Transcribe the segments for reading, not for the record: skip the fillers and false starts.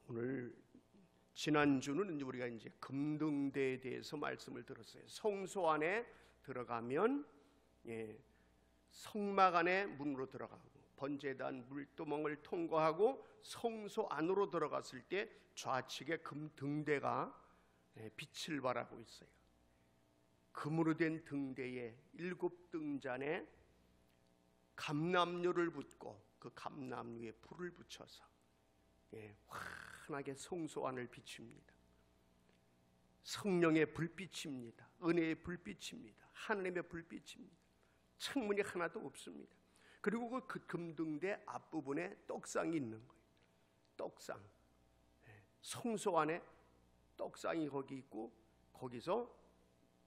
오늘 지난주는 우리가 이제 금등대에 대해서 말씀을 들었어요. 성소 안에 들어가면 성막 안에 문으로 들어가고 번제단 물두멍을 통과하고 성소 안으로 들어갔을 때 좌측에 금등대가 빛을 발하고 있어요. 금으로 된 등대에 7등잔에 감람류를 붓고 그 감람류에 불을 붙여서 환하게 성소 안을 비춥니다. 성령의 불빛입니다. 은혜의 불빛입니다. 하나님의 불빛입니다. 창문이 하나도 없습니다. 그리고 그 금등대 앞부분에 떡상이 있는 거예요. 떡상. 성소 안에 떡상이 거기 있고, 거기서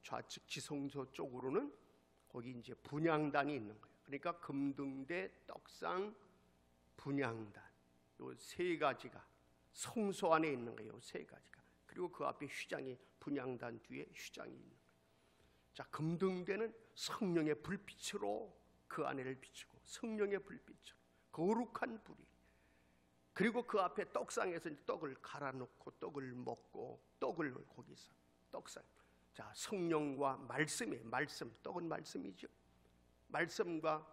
좌측 지성소 쪽으로는 거기 이제 분향단이 있는 거예요. 그러니까 금등대, 떡상, 분향단, 요 세 가지가 성소 안에 있는 거예요. 세 가지가. 그리고 그 앞에 휘장이, 분향단 뒤에 휘장이 있는 거예요. 자, 금등대는 성령의 불빛으로 그 안에를 비추고, 성령의 불빛으로 거룩한 불이, 그리고 그 앞에 떡상에서 떡을 갈아놓고 떡을 먹고, 떡을 거기서 떡상. 자, 성령과 말씀이에요. 말씀, 떡은 말씀이죠. 말씀과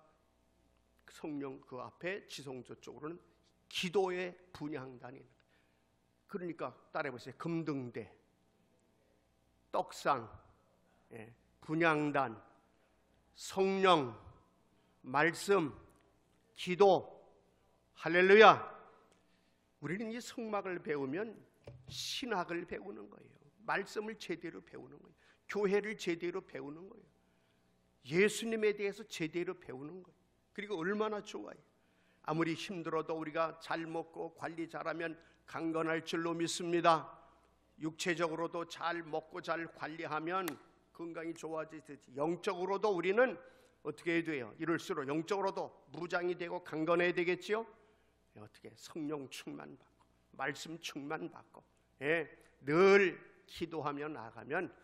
성령, 그 앞에 지성소 쪽으로는 기도의 분향단이 있는 거예요. 그러니까 따라해보세요. 금등대, 떡상, 분향단, 성령, 말씀, 기도. 할렐루야. 우리는 이 성막을 배우면 신학을 배우는 거예요. 말씀을 제대로 배우는 거예요. 교회를 제대로 배우는 거예요. 예수님에 대해서 제대로 배우는 거예요. 그리고 얼마나 좋아요. 아무리 힘들어도 우리가 잘 먹고 관리 잘하면 강건할 줄로 믿습니다. 육체적으로도 잘 먹고 잘 관리하면 건강이 좋아지듯이 영적으로도 우리는 어떻게 해야 돼요? 이럴수록 영적으로도 무장이 되고 강건해야 되겠지요? 어떻게? 성령 충만받고 말씀 충만받고 늘 기도하며 나가면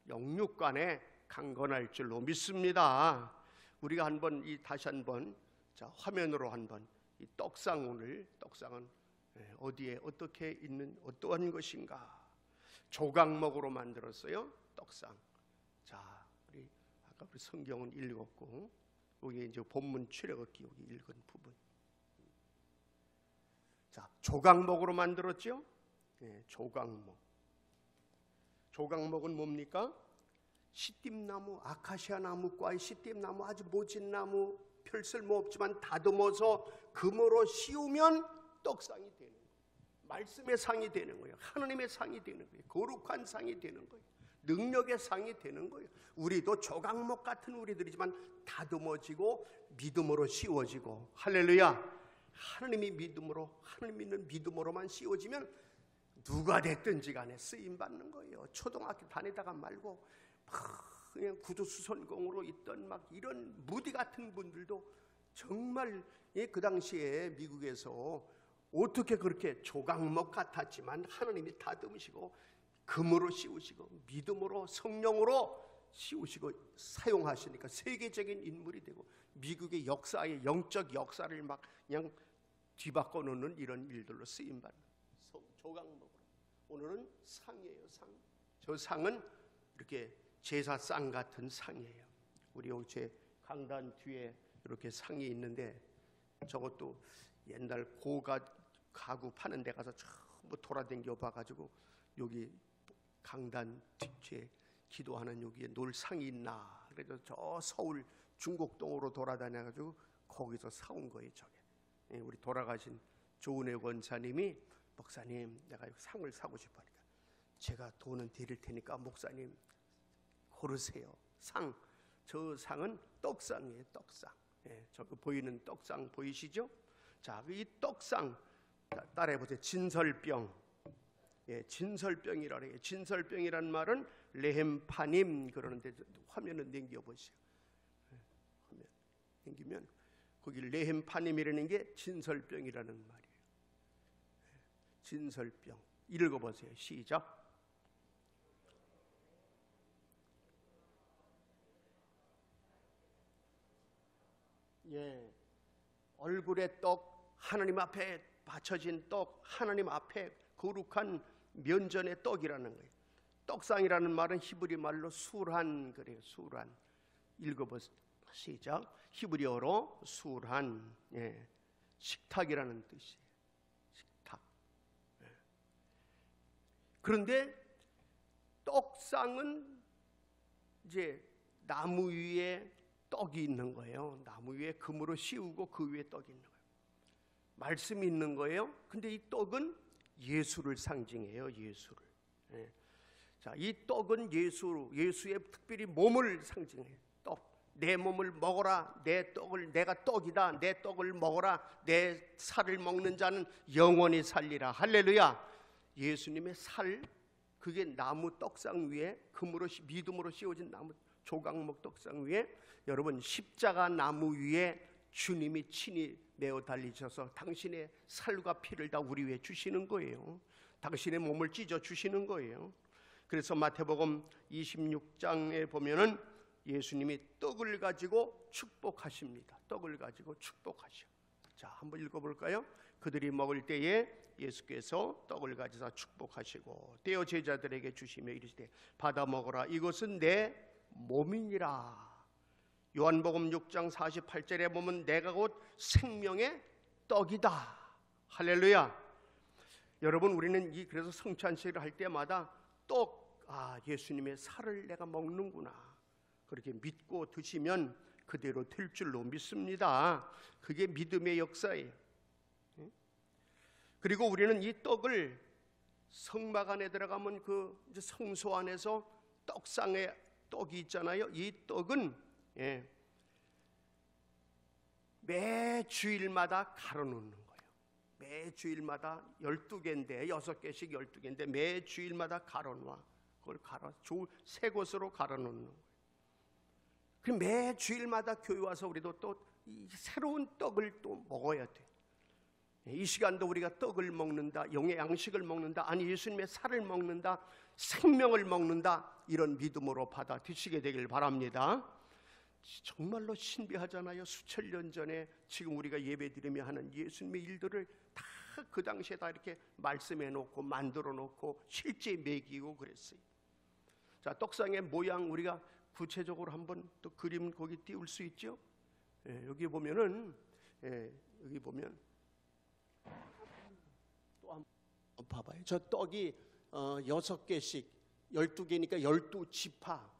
영육간에 강건할 줄로 믿습니다. 우리가 한번 다시 한번 화면으로 한번 이 떡상, 오늘 떡상은 어디에 어떻게 있는 어떠한 것인가? 조각목으로 만들었어요. 떡상. 자, 우리 아까 우리 성경은 읽었고, 여기 이제 본문 출애굽기 여기 읽은 부분. 자, 조각목으로 만들었죠? 조각목. 조각목은 뭡니까? 시띠나무, 아카시아 나무과의 시띠나무, 아주 모진 나무, 별 쓸모 없지만 다듬어서 금으로 씌우면 떡상이 되는 거예요. 말씀의 상이 되는 거예요. 하나님의 상이 되는 거예요. 거룩한 상이 되는 거예요. 능력의 상이 되는 거예요. 우리도 조각목 같은 우리들이지만 다듬어지고 믿음으로 씌워지고, 할렐루야. 하나님이 믿음으로, 하나님 믿는 믿음으로만 씌워지면 누가 됐든지 간에 쓰임 받는 거예요. 초등학교 다니다가 말고 그냥 구두수선공으로 있던 막 이런 무디 같은 분들도 정말 그 당시에 미국에서 어떻게 그렇게 조각목 같았지만 하나님이 다듬으시고 금으로 씌우시고 믿음으로 성령으로 씌우시고 사용하시니까 세계적인 인물이 되고 미국의 역사의 영적 역사를 막 그냥 뒤바꿔 놓는 이런 일들로 쓰임받는 조각목으로. 오늘은 상이에요. 상. 저 상은 이렇게 제사상 같은 상이에요. 우리 여기 제 강단 뒤에 이렇게 상이 있는데 저것도 옛날 가구 파는 데 가서 전부 돌아다녀 봐가지고 여기 강단 뒤에 기도하는 여기에 놀 상이 있나, 그래서 저 서울 중곡동으로 돌아다녀가지고 거기서 사온 거예요. 저게 우리 돌아가신 조은혜 권사님이, 목사님 내가 상을 사고 싶으니까 제가 돈은 드릴 테니까 목사님 고르세요. 상. 저 상은 떡상이에요. 떡상. 저거 보이는 떡상 보이시죠? 자, 이 떡상 따라해보세요. 진설병. 진설병이라 그래요. 진설병이란 말은 레헴파님 그러는데 화면을 넘겨보세요. 화면 넘기면 거기 레헴파님이라는 게 진설병이라는 말이에요. 진설병. 읽어보세요. 시작. 얼굴에 떡, 하나님 앞에 받쳐진 떡, 하나님 앞에 거룩한 면전의 떡이라는 거예요. 떡상이라는 말은 히브리 말로 술한 그래요. 술한. 읽어보세요. 시작. 히브리어로 술한, 식탁이라는 뜻이에요. 식탁. 그런데 떡상은 이제 나무 위에 떡이 있는 거예요. 나무 위에 금으로 씌우고 그 위에 떡이 있는 거예요. 말씀이 있는 거예요. 근데 이 떡은 예수를 상징해요. 예수를. 자, 이 떡은 예수의 특별히 몸을 상징해요. 떡. 내 몸을 먹어라. 내 떡을, 내가 떡이다. 내 떡을 먹어라. 내 살을 먹는 자는 영원히 살리라. 할렐루야. 예수님의 살, 그게 나무 떡상 위에 금으로 믿음으로 씌워진 나무 조각목 떡상 위에 여러분 십자가 나무 위에 주님이 친히 메어 달리셔서 당신의 살과 피를 다 우리 위해 주시는 거예요. 당신의 몸을 찢어 주시는 거예요. 그래서 마태복음 26장에 보면은 예수님이 떡을 가지고 축복하십니다. 떡을 가지고 축복하셔. 자, 한번 읽어볼까요? 그들이 먹을 때에 예수께서 떡을 가져다 축복하시고 떼어 제자들에게 주시며 이르시되 받아 먹어라. 이것은 내 몸이니라. 요한복음 6장 48절에 보면 내가 곧 생명의 떡이다. 할렐루야. 여러분, 우리는 그래서 성찬식을 할 때마다 떡, 예수님의 살을 내가 먹는구나, 그렇게 믿고 드시면 그대로 될 줄로 믿습니다. 그게 믿음의 역사예요. 그리고 우리는 이 떡을 성막 안에 들어가면 그 성소 안에서 떡상에 떡이 있잖아요. 이 떡은 매 주일마다 갈아 놓는 거예요. 매 주일마다 12개인데 6개씩 12개인데 매 주일마다 갈아 놔. 그걸 새 곳으로 갈아 놓는 거예요. 그 매 주일마다 교회 와서 우리도 또 새로운 떡을 또 먹어야 돼. 이 시간도 우리가 떡을 먹는다, 영의 양식을 먹는다, 아니 예수님의 살을 먹는다, 생명을 먹는다, 이런 믿음으로 받아 드시게 되길 바랍니다. 정말로 신비하잖아요. 수천 년 전에 지금 우리가 예배드리며 하는 예수님의 일들을 다 그 당시에 다 이렇게 말씀해 놓고 만들어 놓고 실제 먹이고 그랬어요. 자, 떡상의 모양 우리가 구체적으로 한번 또 그림 거기 띄울 수 있죠? 여기 보면은 여기 보면 또 한번 봐봐요. 저 떡이 6개씩 12개니까 12지파.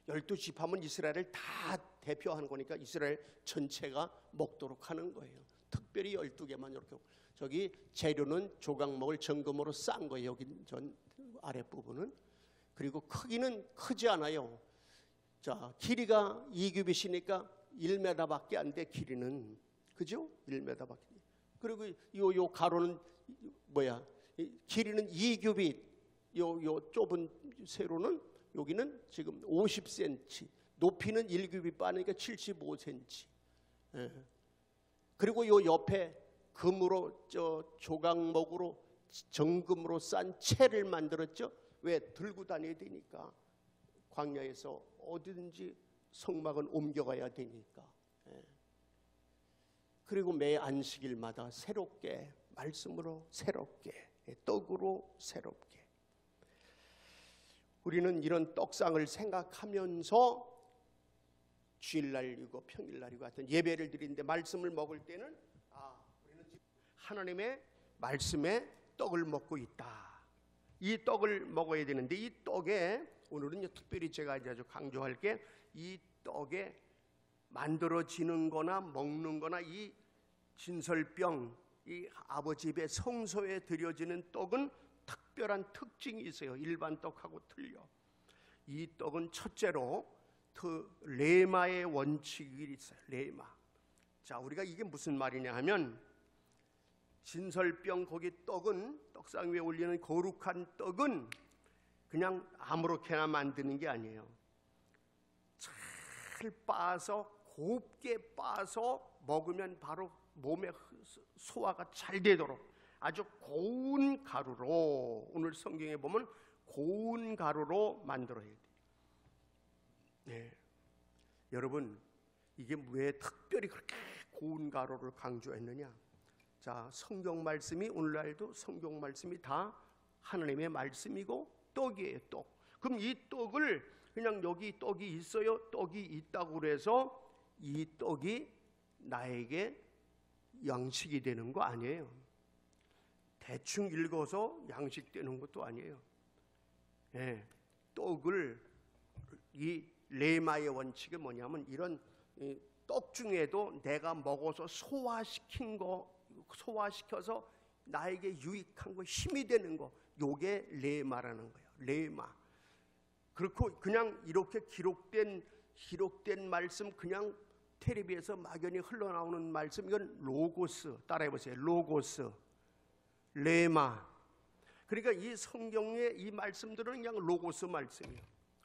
12지파면 이스라엘을 다 대표하는 거니까 이스라엘 전체가 먹도록 하는 거예요. 특별히 12개만 이렇게. 저기 재료는 조각목을 정금으로 싼 거예요. 여기 전 아랫부분은. 그리고 크기는 크지 않아요. 자, 길이가 2규빗이니까 1m밖에 안 돼. 길이는, 그죠? 1m밖에. 그리고 요 가로는 뭐야? 길이는 2규빗. 요 좁은 세로는 여기는 지금 50cm. 높이는 1규빗 빠니까 75cm. 그리고 요 옆에 금으로 조각목으로 정금으로 싼 채를 만들었죠. 왜? 들고 다녀야 되니까. 광야에서 어디든지 성막은 옮겨가야 되니까. 그리고 매 안식일마다 새롭게 말씀으로 새롭게 떡으로 새롭게 우리는 이런 떡상을 생각하면서 주일날이고 평일날이고 하여튼 예배를 드리는데 말씀을 먹을 때는 우리는 하나님의 말씀에 떡을 먹고 있다. 이 떡을 먹어야 되는데 이 떡에 오늘은 특별히 제가 아주 강조할 게 이 떡에 만들어지는 거나 먹는 거나 이 진설병, 이 아버지 집의 성소에 드려지는 떡은 특별한 특징이 있어요. 일반 떡하고 틀려. 이 떡은 첫째로 레마의 원칙이 있어요. 레마. 자, 우리가 이게 무슨 말이냐 하면 진설병 거기 떡은 떡상 위에 올리는 거룩한 떡은 그냥 아무렇게나 만드는 게 아니에요. 잘 빻아서 곱게 빻아서 먹으면 바로 몸에 소화가 잘 되도록 아주 고운 가루로, 오늘 성경에 보면 고운 가루로 만들어야 돼요. 네. 여러분, 이게 왜 특별히 그렇게 고운 가루를 강조했느냐? 자, 성경 말씀이 오늘날도 성경 말씀이 다 하나님의 말씀이고 떡이에요, 떡. 그럼 이 떡을 그냥 여기 떡이 있어요, 떡이 있다고 그래서 이 떡이 나에게 양식이 되는 거 아니에요. 대충 읽어서 양식되는 것도 아니에요. 예, 떡을 이 레마의 원칙이 뭐냐면 이런 떡 중에도 내가 먹어서 소화시켜서 나에게 유익한 거, 힘이 되는 거, 요게 레마라는 거예요. 레마. 그렇고 그냥 이렇게 기록된 말씀, 그냥 텔레비에서 막연히 흘러나오는 말씀, 이건 로고스. 따라해보세요. 로고스, 레마. 그러니까 이 성경의 이 말씀들은 그냥 로고스 말씀이에요.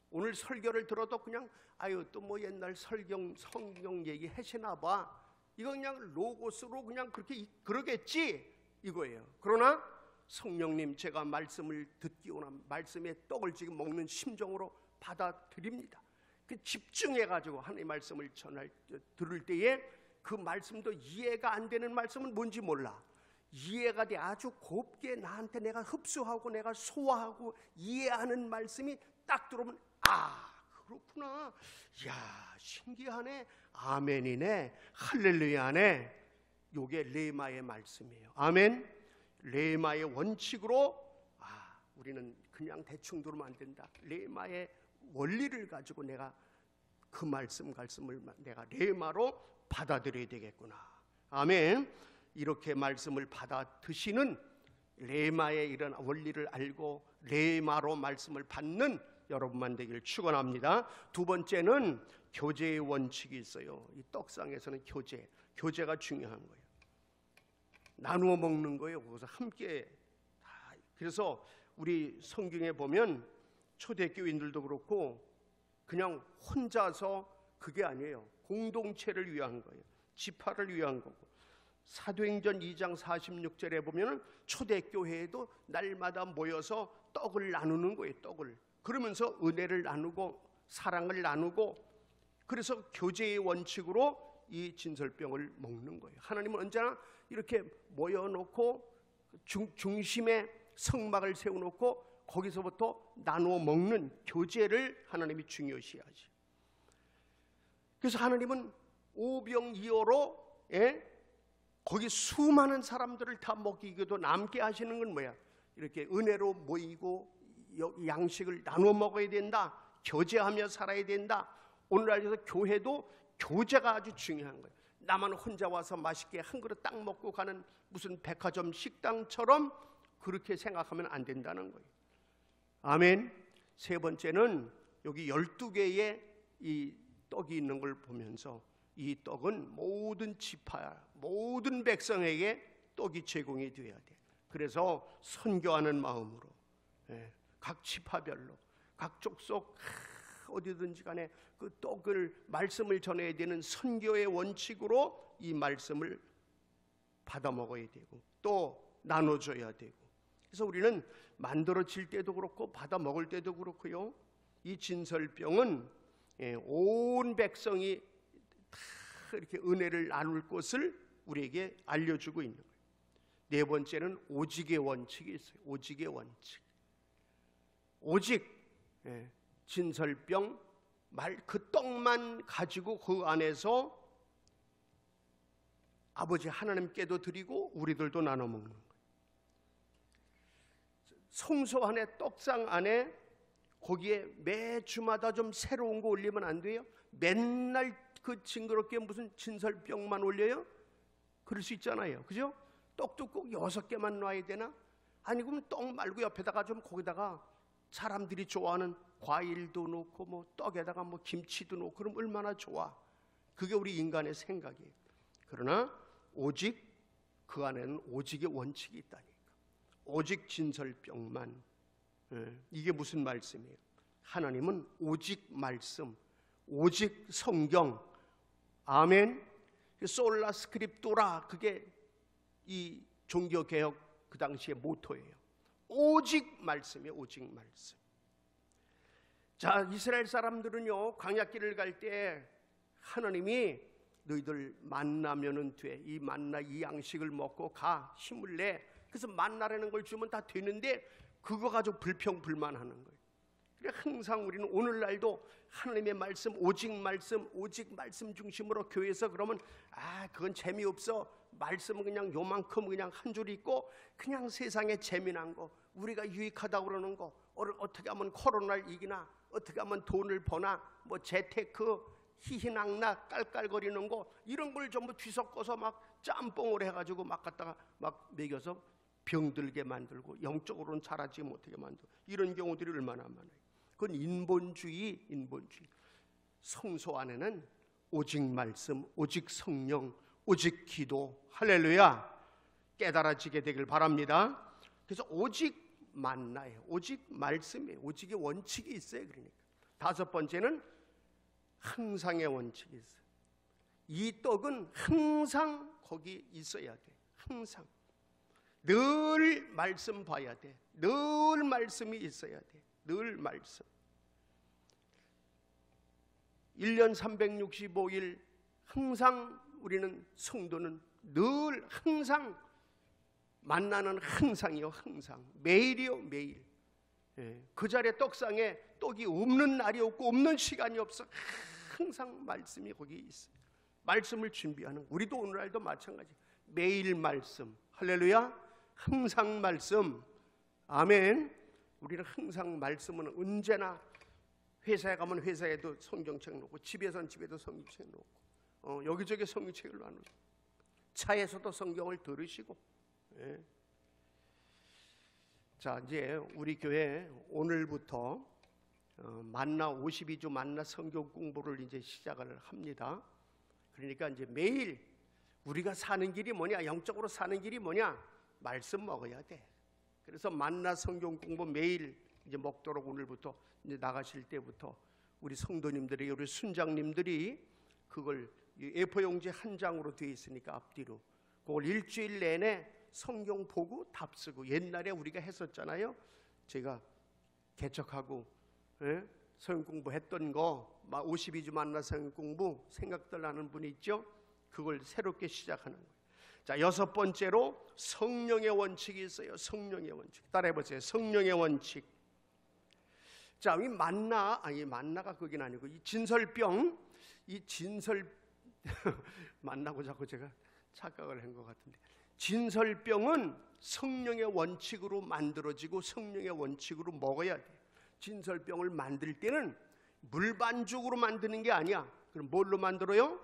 오늘 설교를 들어도 그냥 아유 또 뭐 옛날 성경 얘기 하시나 봐, 이거 그냥 로고스로 그냥 그러겠지 이거예요. 그러나 성령님, 제가 말씀을 듣기 원한 말씀의 떡을 지금 먹는 심정으로 받아들입니다. 그 집중해가지고 하나님의 말씀을 들을 때에 그 말씀도 이해가 안 되는 말씀은 뭔지 몰라. 이해가 돼. 아주 곱게 나한테 내가 흡수하고 내가 소화하고 이해하는 말씀이 딱 들어오면 아, 그렇구나. 야, 신기하네. 아멘이네. 할렐루야네. 요게 레마의 말씀이에요. 아멘. 레마의 원칙으로 우리는 그냥 대충 들으면 안 된다. 레마의 원리를 가지고 내가 그 말씀을 내가 레마로 받아들여야 되겠구나. 아멘. 이렇게 말씀을 받아 드시는 레마의 이런 원리를 알고 레마로 말씀을 받는 여러분만 되기를 축원합니다. 두 번째는 교제의 원칙이 있어요. 이 떡상에서는 교제가 중요한 거예요. 나누어 먹는 거예요. 거기서 함께. 그래서 우리 성경에 보면 초대교인들도 그렇고 그냥 혼자서 그게 아니에요. 공동체를 위한 거예요. 지파를 위한 거고. 사도행전 2장 46절에 보면 초대교회에도 날마다 모여서 떡을 나누는 거예요. 떡을. 그러면서 은혜를 나누고 사랑을 나누고, 그래서 교제의 원칙으로 이 진설병을 먹는 거예요. 하나님은 언제나 이렇게 모여놓고 중심에 성막을 세워놓고 거기서부터 나누어 먹는 교제를 하나님이 중요시하지. 그래서 하나님은 오병이어로 거기 수많은 사람들을 다 먹이기도 남게 하시는 건 뭐야? 이렇게 은혜로 모이고 양식을 나누어 먹어야 된다. 교제하며 살아야 된다. 오늘날에서 교회도 교제가 아주 중요한 거예요. 나만 혼자 와서 맛있게 한 그릇 딱 먹고 가는 무슨 백화점 식당처럼 그렇게 생각하면 안 된다는 거예요. 아멘. 세 번째는 여기 12개의 이 떡이 있는 걸 보면서 이 떡은 모든 지파, 모든 백성에게 떡이 제공이 되어야 돼. 그래서 선교하는 마음으로 각 지파별로 각 족속 어디든지 간에 그 떡을 말씀을 전해야 되는 선교의 원칙으로 이 말씀을 받아 먹어야 되고 또 나눠줘야 되고. 그래서 우리는 만들어질 때도 그렇고 받아 먹을 때도 그렇고요. 이 진설병은 온 백성이 다 이렇게 은혜를 나눌 것을 우리에게 알려주고 있는 거예요. 네 번째는 오직의 원칙이 있어요. 오직의 원칙. 오직 진설병 그 떡만 가지고 그 안에서 아버지 하나님께도 드리고 우리들도 나눠 먹는 거예요. 성소 안에 떡상 안에 거기에 매주마다 좀 새로운 거 올리면 안 돼요? 맨날 그 징그럽게 무슨 진설병만 올려요? 그럴 수 있잖아요. 그죠? 떡도 꼭 6개만 놔야 되나? 아니 그럼 떡 말고 옆에다가 좀 거기다가 사람들이 좋아하는 과일도 넣고 뭐 떡에다가 뭐 김치도 넣고 그럼 얼마나 좋아. 그게 우리 인간의 생각이에요. 그러나 오직 그 안에는 오직의 원칙이 있다니까. 오직 진설병만. 이게 무슨 말씀이에요? 하나님은 오직 말씀, 오직 성경. 아멘. 솔라 스크립토라, 그게 이 종교개혁 그 당시의 모토예요. 오직 말씀이에요. 오직 말씀. 자, 이스라엘 사람들은요 광야길을 갈 때 하나님이 너희들 만나면은 돼. 이 만나 이 양식을 먹고 가. 힘을 내. 그래서 만나라는 걸 주면 다 되는데 그거 가지고 불평불만하는 거예요. 그래 항상 우리는 오늘날도 하나님의 말씀, 오직 말씀 중심으로 교회에서 그러면 그건 재미없어. 말씀은 그냥 요만큼 그냥 한 줄 있고 그냥 세상에 재미난 거, 우리가 유익하다고 그러는 거, 어떻게 하면 코로나를 이기나, 어떻게 하면 돈을 버나, 뭐 재테크, 희희낙낙 깔깔거리는 거, 이런 걸 전부 뒤섞어서 막 짬뽕을 해가지고 막 갖다가 막 먹여서 병들게 만들고 영적으로는 자라지 못하게 만들고, 이런 경우들이 얼마나 많아요. 그건 인본주의. 성소 안에는 오직 말씀, 오직 성령, 오직 기도, 할렐루야, 깨달아지게 되길 바랍니다. 그래서 오직 만나예요. 오직 말씀이에요. 오직의 원칙이 있어요. 그러니까 다섯 번째는 항상의 원칙이 있어요. 이 떡은 항상 거기 있어야 돼. 항상 늘 말씀 봐야 돼. 늘 말씀이 있어야 돼. 늘 말씀. 1년 365일 항상 우리는 성도는 늘 항상 만나는, 항상이요, 항상 매일이요, 매일. 그 자리에 떡상에 떡이 없는 날이 없고 없는 시간이 없어. 항상 말씀이 거기 있어요. 말씀을 준비하는, 우리도 오늘날도 마찬가지. 매일 말씀, 할렐루야, 항상 말씀, 아멘. 우리는 항상 말씀은 언제나, 회사에 가면 회사에도 성경책 놓고, 집에서는 집에도 성경책 놓고, 여기저기 성경책을 나누고, 차에서도 성경을 들으시고. 자, 이제 우리 교회 오늘부터 만나 52주 만나 성경 공부를 이제 시작을 합니다. 그러니까 이제 매일 우리가 사는 길이 뭐냐, 영적으로 사는 길이 뭐냐, 말씀 먹어야 돼. 그래서 만나 성경 공부 매일 이제 먹도록 오늘부터 이제 나가실 때부터 우리 성도님들이, 우리 순장님들이 그걸 A4 용지 한 장으로 되어 있으니까 앞뒤로 그걸 일주일 내내 성경 보고 답 쓰고, 옛날에 우리가 했었잖아요. 제가 개척하고 성경 공부 했던 거, 52주 만나 성경 공부 생각들 나는 분이 있죠. 그걸 새롭게 시작하는 거예요. 자, 여섯 번째로 성령의 원칙이 있어요. 성령의 원칙. 따라해 보세요. 성령의 원칙. 자, 이 만나가 그긴 아니고, 이 진설병, 이 진설 만나고 자꾸 제가 착각을 한 것 같은데, 진설병은 성령의 원칙으로 만들어지고 성령의 원칙으로 먹어야 돼. 진설병을 만들 때는 물반죽으로 만드는 게 아니야. 그럼 뭘로 만들어요?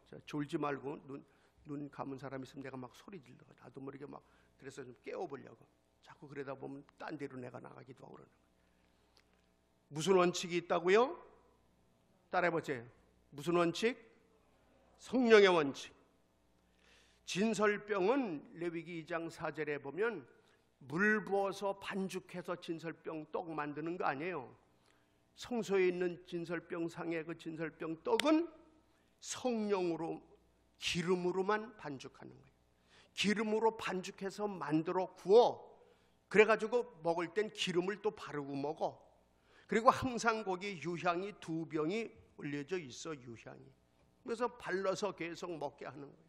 자, 졸지 말고 눈 감은 사람 있으면 내가 막 소리 질러. 나도 모르게 막, 그래서 좀 깨워보려고. 자꾸 그러다 보면 딴 데로 내가 나가기도 하고 그러는 거예요. 무슨 원칙이 있다고요? 따라해보세요. 무슨 원칙? 성령의 원칙. 진설병은 레위기 2장 4절에 보면 물 부어서 반죽해서 진설병 떡 만드는 거 아니에요. 성소에 있는 진설병 상의 그 진설병 떡은 성령으로, 기름으로만 반죽하는 거예요. 기름으로 반죽해서 만들어 구워. 그래가지고 먹을 땐 기름을 또 바르고 먹어. 그리고 항상 거기 유향이 2병이 올려져 있어. 유향이. 그래서 발라서 계속 먹게 하는 거예요.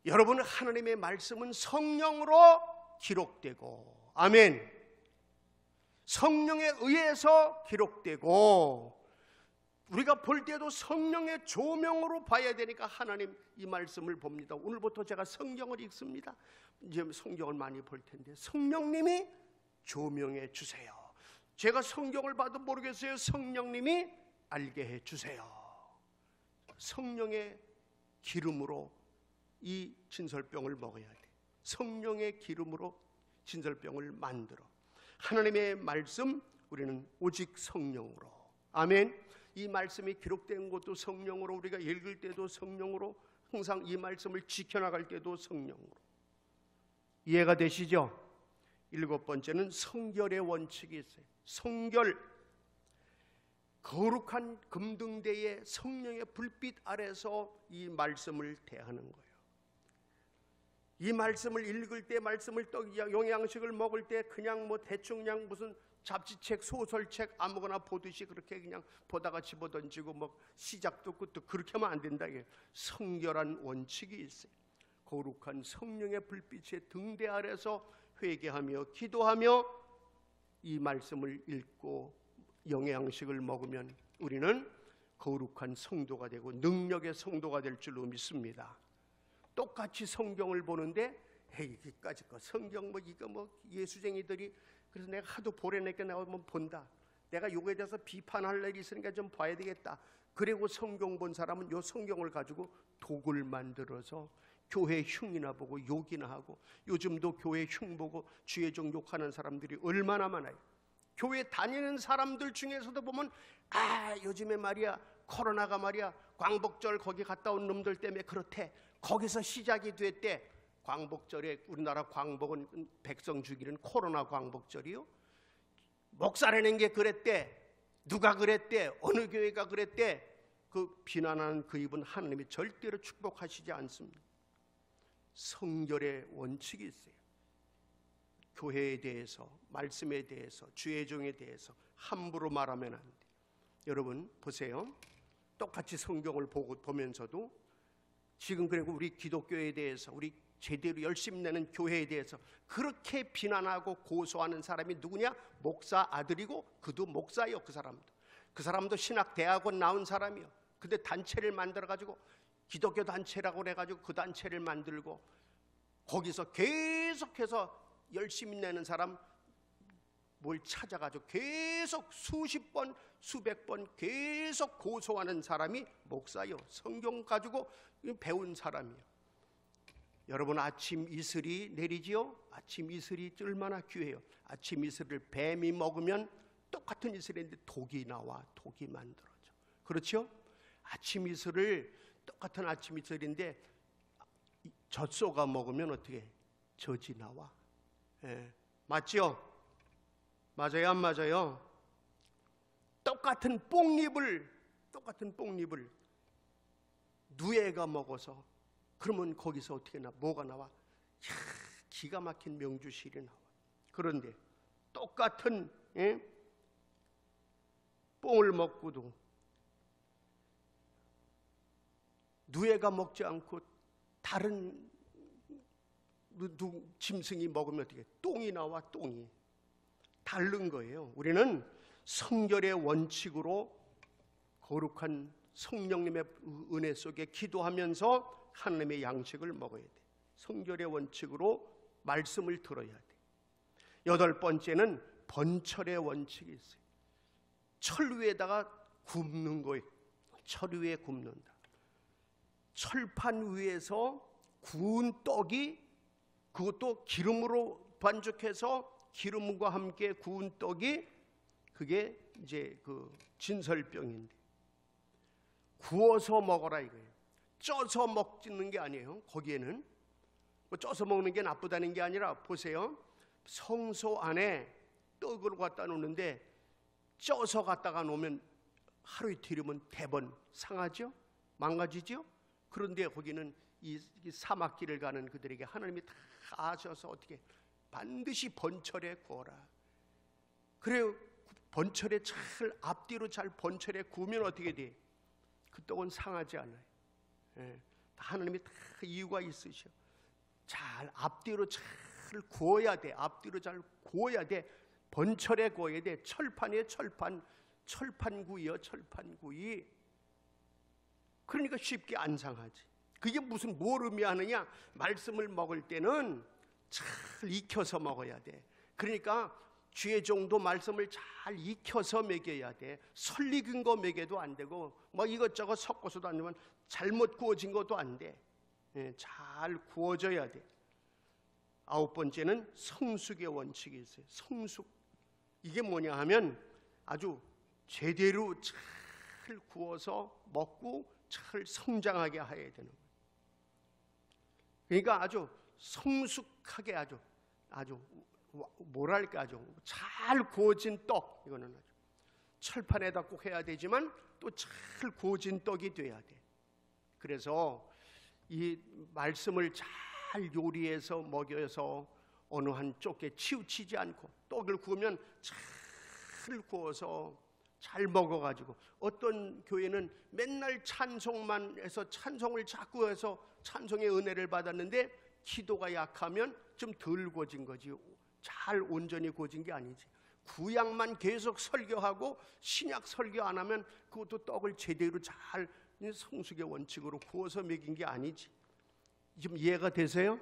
여러분, 하나님의 말씀은 성령으로 기록되고, 아멘, 성령에 의해서 기록되고, 우리가 볼 때도 성령의 조명으로 봐야 되니까 하나님 이 말씀을 봅니다. 오늘부터 제가 성경을 읽습니다. 이제 성경을 많이 볼 텐데 성령님이 조명해 주세요. 제가 성경을 봐도 모르겠어요. 성령님이 알게 해 주세요. 성령의 기름으로 이 진설병을 먹어야 돼. 성령의 기름으로 진설병을 만들어. 하나님의 말씀, 우리는 오직 성령으로, 아멘. 이 말씀이 기록된 것도 성령으로, 우리가 읽을 때도 성령으로, 항상 이 말씀을 지켜나갈 때도 성령으로. 이해가 되시죠? 일곱 번째는 성결의 원칙이 있어요. 성결, 거룩한 금등대의 성령의 불빛 아래서 이 말씀을 대하는 거예요. 이 말씀을 읽을 때, 말씀을 영양식을 먹을 때 그냥 뭐 대충 그냥 무슨 잡지책, 소설책 아무거나 보듯이 그렇게 그냥 보다가 집어던지고 뭐 시작도 끝도 그렇게 하면 안 된다. 이게 성결한 원칙이 있어요. 거룩한 성령의 불빛의 등대 아래서 회개하며 기도하며 이 말씀을 읽고 영의 양식을 먹으면 우리는 거룩한 성도가 되고 능력의 성도가 될 줄로 믿습니다. 똑같이 성경을 보는데 이기까지 거 성경 뭐 이거 뭐 예수쟁이들이 그래서 내가 하도 보내니까 나오면 본다. 내가 요거에 대해서 비판할 일이 있으니까 좀 봐야 되겠다. 그리고 성경 본 사람은 요 성경을 가지고 독을 만들어서 교회 흉이나 보고 욕이나 하고, 요즘도 교회 흉 보고 주의 종 욕하는 사람들이 얼마나 많아요. 교회 다니는 사람들 중에서도 보면 요즘에 말이야 코로나가 말이야 광복절 거기 갔다 온 놈들 때문에 그렇대. 거기서 시작이 됐대. 광복절에 우리나라 광복은 백성 죽이는 코로나 광복절이요. 목사라는 게 그랬대. 누가 그랬대? 어느 교회가 그랬대? 그 비난하는 그 입은 하나님이 절대로 축복하시지 않습니다. 성결의 원칙이 있어요. 교회에 대해서, 말씀에 대해서, 주의 종에 대해서 함부로 말하면 안 돼. 여러분 보세요. 똑같이 성경을 보면서도 지금 그리고 우리 기독교에 대해서, 우리 제대로 열심히 내는 교회에 대해서 그렇게 비난하고 고소하는 사람이 누구냐? 목사 아들이고 그도 목사예요. 그 사람도 신학대학원 나온 사람이요. 근데 단체를 만들어가지고 기독교 단체라고 그래가지고 그 단체를 만들고 거기서 계속해서 열심히 내는 사람 뭘 찾아가지고 계속 수십 번 수백 번 계속 고소하는 사람이 목사요. 성경 가지고 배운 사람이요. 여러분 아침 이슬이 내리지요? 아침 이슬이 얼마나 귀해요. 아침 이슬을 뱀이 먹으면 똑같은 이슬인데 독이 나와. 독이 만들어져. 그렇죠? 아침 이슬을 똑같은 아침 이슬인데 젖소가 먹으면 어떻게? 젖이 나와. 예. 맞죠? 맞아요 안 맞아요? 똑같은 뽕잎을 누에가 먹어서 그러면 거기서 어떻게 뭐가 나와? 기가 막힌 명주실이 나와. 그런데 똑같은 뽕을 먹고도 누에가 먹지 않고 다른 짐승이 먹으면 어떻게? 똥이 나와. 똥이 다른 거예요. 우리는 성결의 원칙으로 거룩한 성령님의 은혜 속에 기도하면서 하나님의 양식을 먹어야 돼. 성결의 원칙으로 말씀을 들어야 돼. 8번째는 번철의 원칙이 있어요. 철 위에다가 굽는 거예요. 철 위에 굽는다. 철판 위에서 구운 떡이, 그것도 기름으로 반죽해서 기름과 함께 구운 떡이, 그게 이제 그 진설병인데 구워서 먹어라 이거예요. 쪄서 먹는 게 아니에요. 거기에는 뭐 쪄서 먹는 게 나쁘다는 게 아니라 보세요. 성소 안에 떡을 갖다 놓는데 쪄서 갖다가 놓으면 하루 이틀이면 대번 상하죠? 망가지죠? 그런데 거기는 이 사막길을 가는 그들에게 하나님이 다 아셔서 어떻게 반드시 번철에 구워라. 그래요. 번철에 잘 앞뒤로 잘 번철에 구우면 어떻게 돼? 그 떡은 상하지 않아요. 예. 하나님이 다 이유가 있으셔. 잘 앞뒤로 잘 구워야 돼. 앞뒤로 잘 구워야 돼. 번철에 구워야 돼. 철판에 철판구이요. 철판구이. 그러니까 쉽게 안 상하지. 그게 무슨 뭘 의미하느냐? 말씀을 먹을 때는 잘 익혀서 먹어야 돼. 그러니까 주의 종도 말씀을 잘 익혀서 먹여야 돼. 설익은 거 먹여도 안 되고 뭐 이것저것 섞어서도 안 되면 잘못 구워진 것도 안 돼. 예, 잘 구워져야 돼. 9번째는 성숙의 원칙이 있어요. 성숙. 이게 뭐냐 하면 아주 제대로 잘 구워서 먹고 잘 성장하게 해야 되는 거예요. 그러니까 아주 성숙하게 아주 뭐랄까 아주 잘 구워진 떡, 이거는 아주 철판에다 꼭 해야 되지만 또 잘 구워진 떡이 돼야 돼. 그래서 이 말씀을 잘 요리해서 먹여서 어느 한쪽에 치우치지 않고 떡을 구우면 잘 잘 구워서 잘 먹어가지고, 어떤 교회는 맨날 찬송만 해서 찬송을 자꾸 해서 찬송의 은혜를 받았는데 기도가 약하면 좀 덜 구워진 거지, 잘 온전히 구워진 게 아니지. 구약만 계속 설교하고 신약 설교 안 하면 그것도 떡을 제대로 잘 성숙의 원칙으로 구워서 먹인 게 아니지. 좀 이해가 되세요?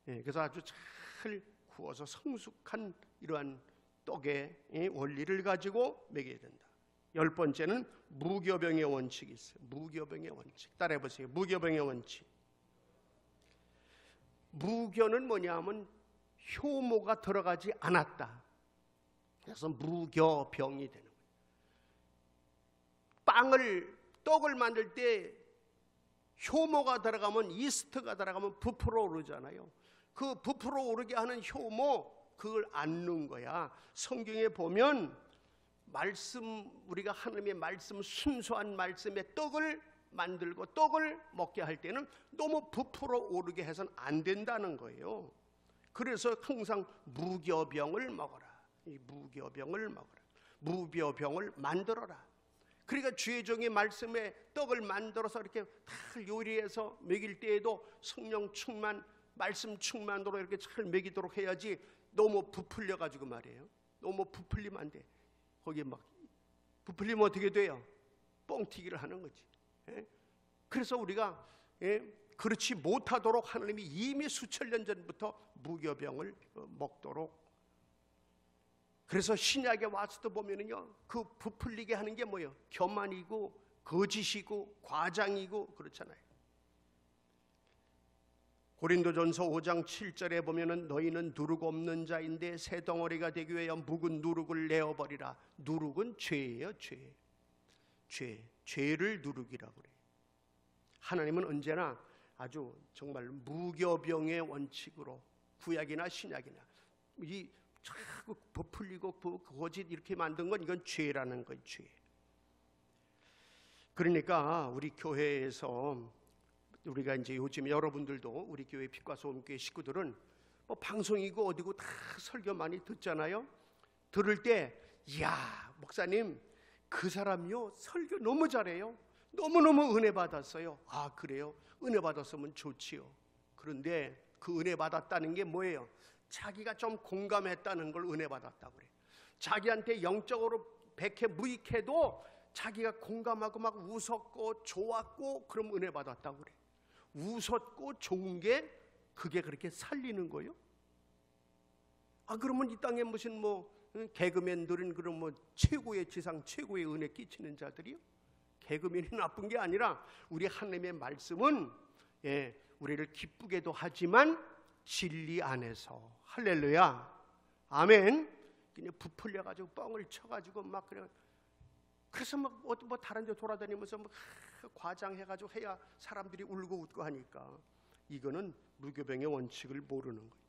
그래서 아주 잘 구워서 성숙한 이러한 떡의 원리를 가지고 먹여야 된다. 10번째는 무교병의 원칙이 있어요. 무교병의 원칙. 따라해 보세요. 무교병의 원칙. 무교는 뭐냐면 효모가 들어가지 않았다. 그래서 무교병이 되는 거예요. 떡을 만들 때 효모가 들어가면, 이스트가 들어가면 부풀어 오르잖아요. 그 부풀어 오르게 하는 효모, 그걸 안 넣은 거야. 성경에 보면 우리가 하나님의 말씀, 순수한 말씀의 떡을 만들고 떡을 먹게 할 때는 너무 부풀어 오르게 해서는 안 된다는 거예요. 그래서 항상 무교병을 먹어라. 이 무교병을 먹어라. 무교병을 만들어라. 그러니까 주의 종의 말씀에 떡을 만들어서 이렇게 다 요리해서 먹일 때에도 성령 충만, 말씀 충만으로 이렇게 잘 먹이도록 해야지. 너무 부풀려 가지고 말이에요. 너무 부풀리면 안 돼. 거기에 막 부풀리면 어떻게 돼요? 뻥튀기를 하는 거지. 그래서 우리가 그렇지 못하도록 하나님이 이미 수천 년 전부터 무교병을 먹도록. 그래서 신약에 와서도 보면은요, 그 부풀리게 하는 게 뭐예요? 교만이고 거짓이고 과장이고 그렇잖아요. 고린도전서 5장 7절에 보면은 너희는 누룩 없는 자인데 새 덩어리가 되기 위하여 묵은 누룩을 내어버리라. 누룩은 죄예요, 죄. 죄를 누룩이라고 그래요. 하나님은 언제나 아주 정말 무교병의 원칙으로, 구약이나 신약이나 이 자꾸 부풀리고 거짓 이렇게 만든 건 이건 죄라는 거예요, 죄. 그러니까 우리 교회에서 우리가 이제 요즘 여러분들도 우리 교회 빛과 소금교회 식구들은 뭐 방송이고 어디고 다 설교 많이 듣잖아요. 들을 때, 이야, 목사님 그 사람요 설교 너무 잘해요. 너무너무 은혜 받았어요. 아, 그래요? 은혜 받았으면 좋지요. 그런데 그 은혜 받았다는 게 뭐예요? 자기가 좀 공감했다는 걸 은혜 받았다고 그래요. 자기한테 영적으로 백해 무익해도 자기가 공감하고 막 웃었고 좋았고 그럼 은혜 받았다고 그래요. 웃었고 좋은 게 그게 그렇게 살리는 거예요? 아, 그러면 이 땅에 무슨 개그맨들은 그럼 최고의 지상 최고의 은혜 끼치는 자들이요? 개그맨이 나쁜 게 아니라 우리 하나님의 말씀은 우리를 기쁘게도 하지만 진리 안에서, 할렐루야, 아멘. 그냥 부풀려가지고 뻥을 쳐가지고 막 그래. 그래서 뭐 다른 데 돌아다니면서 과장해가지고 해야 사람들이 울고 웃고 하니까 이거는 무교병의 원칙을 모르는 거예요.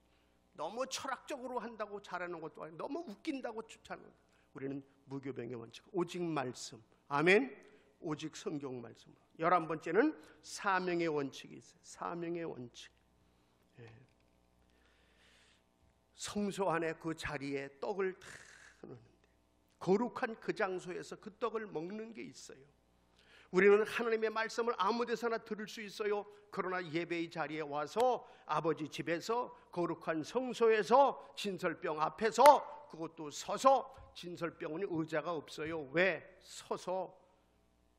너무 철학적으로 한다고 잘하는 것도 아니고 너무 웃긴다고 잘하는 거예요. 우리는 무교병의 원칙, 오직 말씀, 아멘. 오직 성경 말씀으로. 11번째는 사명의 원칙이 있어요. 사명의 원칙. 성소 안에 그 자리에 떡을 다 놓는데 거룩한 그 장소에서 그 떡을 먹는 게 있어요. 우리는 하나님의 말씀을 아무 데서나 들을 수 있어요. 그러나 예배의 자리에 와서 아버지 집에서 거룩한 성소에서 진설병 앞에서, 그것도 서서, 진설병은 의자가 없어요. 왜? 서서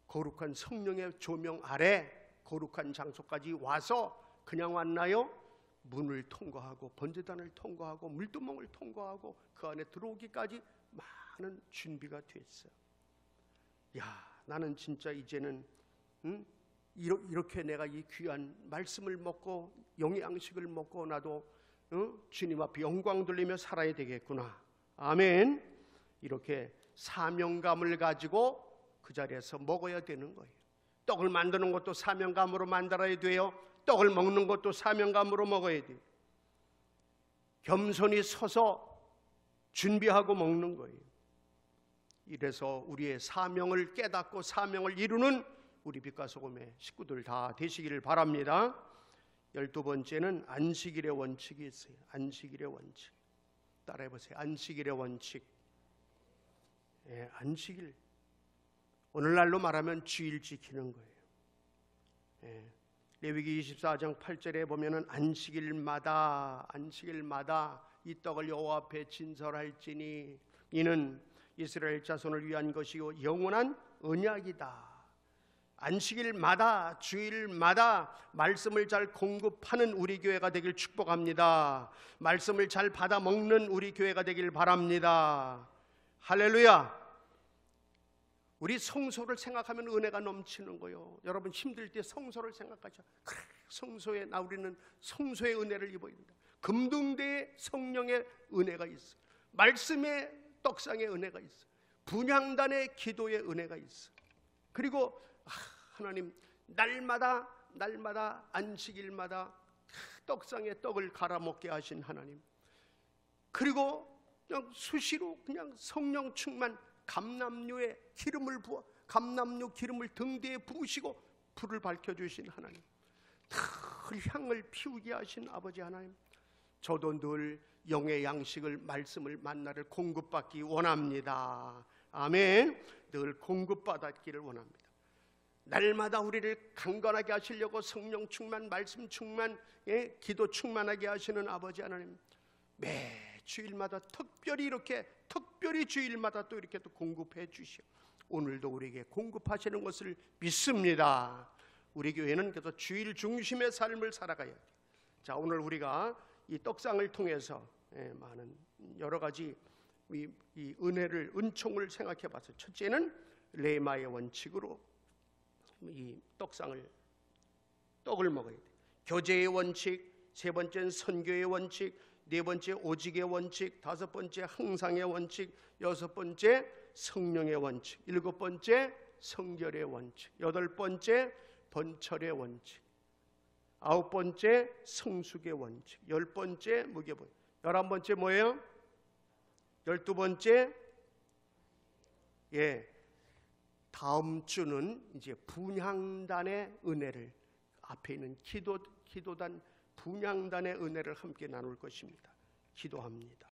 거룩한 성령의 조명 아래 거룩한 장소까지 와서 그냥 왔나요? 문을 통과하고 번제단을 통과하고 물두멍을 통과하고 그 안에 들어오기까지 많은 준비가 됐어요. 야, 나는 진짜 이제는 이렇게 내가 이 귀한 말씀을 먹고 영양식을 먹고 나도 주님 앞에 영광 돌리며 살아야 되겠구나. 아멘. 이렇게 사명감을 가지고 그 자리에서 먹어야 되는 거예요. 떡을 만드는 것도 사명감으로 만들어야 돼요. 떡을 먹는 것도 사명감으로 먹어야 돼요. 겸손히 서서 준비하고 먹는 거예요. 이래서 우리의 사명을 깨닫고 사명을 이루는 우리 빛과 소금의 식구들 다 되시기를 바랍니다. 12번째는 안식일의 원칙이 있어요. 안식일의 원칙. 따라해보세요. 안식일의 원칙. 안식일, 오늘날로 말하면 주일 지키는 거예요. 레위기 24장 8절에 보면은 안식일마다 이 떡을 여호와 앞에 진설할지니 이는 이스라엘 자손을 위한 것이요 영원한 언약이다. 안식일마다 주일마다 말씀을 잘 공급하는 우리 교회가 되길 축복합니다. 말씀을 잘 받아 먹는 우리 교회가 되길 바랍니다. 할렐루야. 우리 성소를 생각하면 은혜가 넘치는 거요. 여러분 힘들 때 성소를 생각하죠. 그래, 성소에 우리는 성소의 은혜를 입어야 된다. 금등대에 성령의 은혜가 있어. 말씀의 떡상의 은혜가 있어. 분향단의 기도의 은혜가 있어. 그리고 하나님 날마다 안식일마다 떡상의 떡을 갈아 먹게 하신 하나님. 그리고 그냥 수시로 그냥 성령 충만, 감람류에 기름을 부어 감람류 기름을 등대에 부으시고 불을 밝혀주신 하나님, 늘 향을 피우게 하신 아버지 하나님, 저도 늘 영의 양식을 말씀을 만나를 공급받기 원합니다. 아멘. 늘 공급받았기를 원합니다. 날마다 우리를 강건하게 하시려고 성령 충만, 말씀 충만, 기도 충만하게 하시는 아버지 하나님, 매 주일마다 특별히 주일마다 또 이렇게 또 공급해 주시오. 오늘도 우리에게 공급하시는 것을 믿습니다. 우리 교회는 그래서 주일 중심의 삶을 살아가야 돼요. 자, 오늘 우리가 이 떡상을 통해서 많은 여러 가지 이 은혜를, 은총을 생각해 봤어요. 첫째는 레마의 원칙으로 이 떡을 먹어야 돼요. 교제의 원칙, 세 번째는 선교의 원칙, 네 번째 오직의 원칙, 다섯 번째 항상의 원칙, 여섯 번째 성령의 원칙, 일곱 번째 성결의 원칙, 여덟 번째 번철의 원칙, 아홉 번째 성숙의 원칙, 열 번째 무교본, 11번째 뭐예요? 12번째 다음 주는 이제 분향단의 은혜를, 앞에 있는 기도단 분향단의 은혜를 함께 나눌 것입니다. 기도합니다.